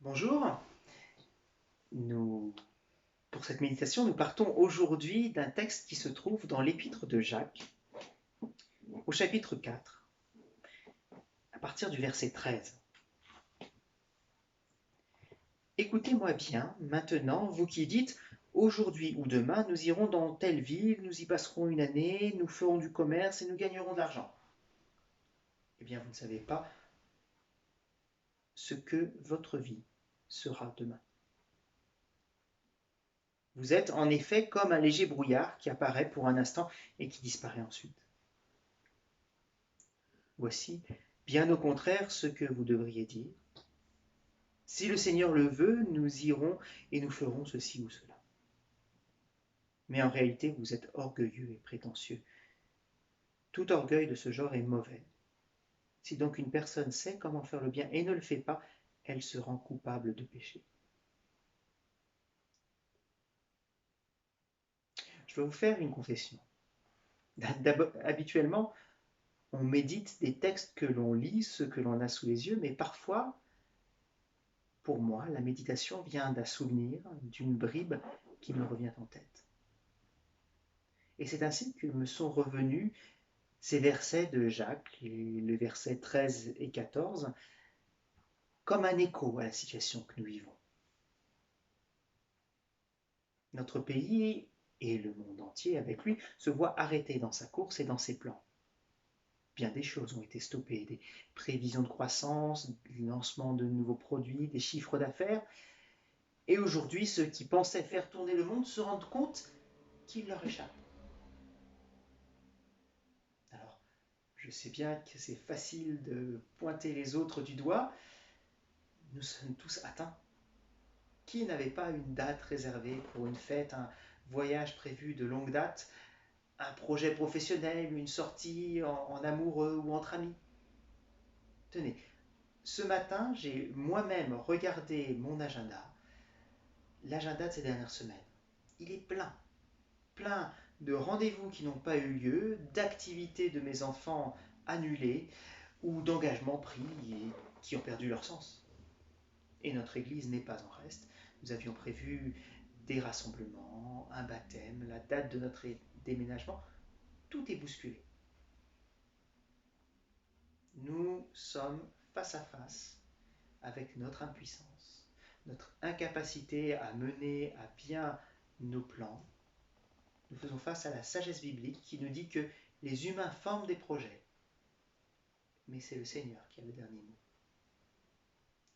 Bonjour, pour cette méditation, nous partons aujourd'hui d'un texte qui se trouve dans l'épître de Jacques, au chapitre 4, à partir du verset 13. Écoutez-moi bien, maintenant, vous qui dites, aujourd'hui ou demain, nous irons dans telle ville, nous y passerons une année, nous ferons du commerce et nous gagnerons de l'argent. Eh bien, vous ne savez pas ce que votre vie sera demain. Vous êtes en effet comme un léger brouillard qui apparaît pour un instant et qui disparaît ensuite. Voici, bien au contraire, ce que vous devriez dire. Si le Seigneur le veut, nous irons et nous ferons ceci ou cela. Mais en réalité, vous êtes orgueilleux et prétentieux. Tout orgueil de ce genre est mauvais. Si donc une personne sait comment faire le bien et ne le fait pas, elle se rend coupable de péché. Je vais vous faire une confession. Habituellement, on médite des textes que l'on lit, ceux que l'on a sous les yeux, mais parfois, pour moi, la méditation vient d'un souvenir, d'une bribe qui me revient en tête. Et c'est ainsi que me sont revenus ces versets de Jacques, les versets 13 et 14, comme un écho à la situation que nous vivons. Notre pays et le monde entier avec lui se voient arrêtés dans sa course et dans ses plans. Bien des choses ont été stoppées, des prévisions de croissance, du lancement de nouveaux produits, des chiffres d'affaires. Et aujourd'hui, ceux qui pensaient faire tourner le monde se rendent compte qu'il leur échappe. Alors, je sais bien que c'est facile de pointer les autres du doigt. Nous sommes tous atteints. Qui n'avait pas une date réservée pour une fête, un voyage prévu de longue date, un projet professionnel, une sortie en amoureux ou entre amis? Tenez, ce matin, j'ai moi-même regardé mon agenda, l'agenda de ces dernières semaines. Il est plein, plein de rendez-vous qui n'ont pas eu lieu, d'activités de mes enfants annulées ou d'engagements pris et qui ont perdu leur sens. Et notre Église n'est pas en reste. Nous avions prévu des rassemblements, un baptême, la date de notre déménagement. Tout est bousculé. Nous sommes face à face avec notre impuissance, notre incapacité à mener à bien nos plans. Nous faisons face à la sagesse biblique qui nous dit que les humains forment des projets, mais c'est le Seigneur qui a le dernier mot.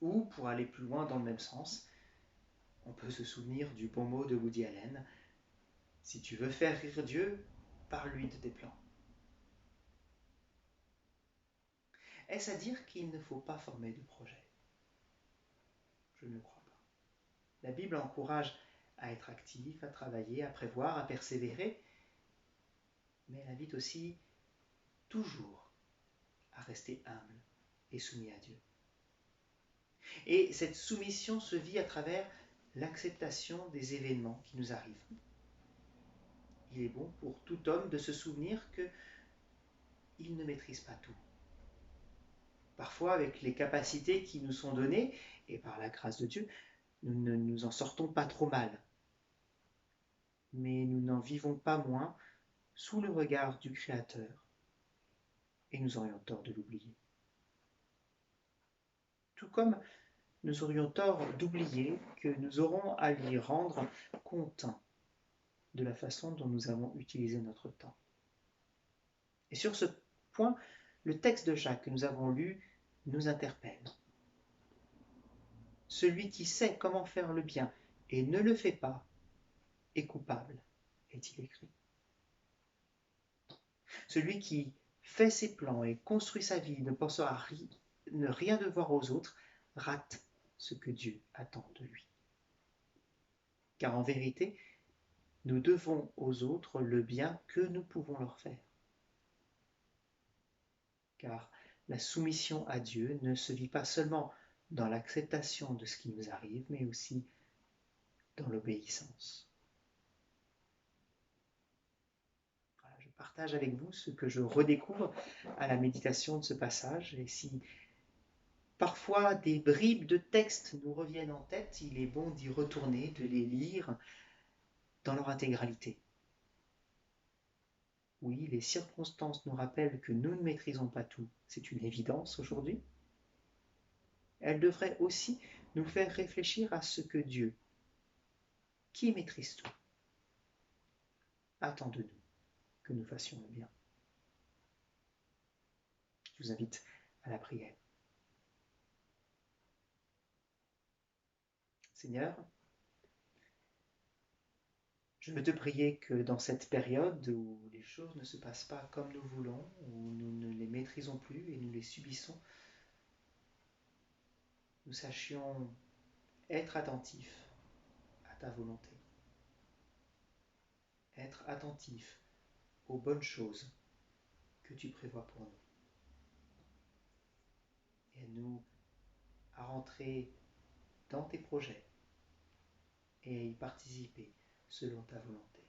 Ou, pour aller plus loin dans le même sens, on peut se souvenir du bon mot de Woody Allen: si tu veux faire rire Dieu, parle-lui de tes plans. Est-ce à dire qu'il ne faut pas former de projet? Je ne le crois pas. La Bible encourage à être actif, à travailler, à prévoir, à persévérer, mais elle invite aussi toujours à rester humble et soumis à Dieu. Et cette soumission se vit à travers l'acceptation des événements qui nous arrivent. Il est bon pour tout homme de se souvenir qu'il ne maîtrise pas tout. Parfois, avec les capacités qui nous sont données, et par la grâce de Dieu, nous ne nous en sortons pas trop mal. Mais nous n'en vivons pas moins sous le regard du Créateur, et nous aurions tort de l'oublier. Tout comme nous aurions tort d'oublier que nous aurons à lui rendre compte de la façon dont nous avons utilisé notre temps. Et sur ce point, le texte de Jacques que nous avons lu nous interpelle. Celui qui sait comment faire le bien et ne le fait pas est coupable, est-il écrit. Celui qui fait ses plans et construit sa vie, ne pensera ne rien devoir aux autres, rate ce que Dieu attend de lui. Car en vérité, nous devons aux autres le bien que nous pouvons leur faire. Car la soumission à Dieu ne se vit pas seulement dans l'acceptation de ce qui nous arrive, mais aussi dans l'obéissance. Voilà, je partage avec vous ce que je redécouvre à la méditation de ce passage, et si parfois des bribes de texte nous reviennent en tête, il est bon d'y retourner, de les lire dans leur intégralité. Oui, les circonstances nous rappellent que nous ne maîtrisons pas tout, c'est une évidence aujourd'hui. Elles devraient aussi nous faire réfléchir à ce que Dieu, qui maîtrise tout, attend de nous que nous fassions le bien. Je vous invite à la prière. Seigneur, je veux te prier que dans cette période où les choses ne se passent pas comme nous voulons, où nous ne les maîtrisons plus et nous les subissons, nous sachions être attentifs à ta volonté, être attentifs aux bonnes choses que tu prévois pour nous. Aide-nous à rentrer dans tes projets et à y participer selon ta volonté.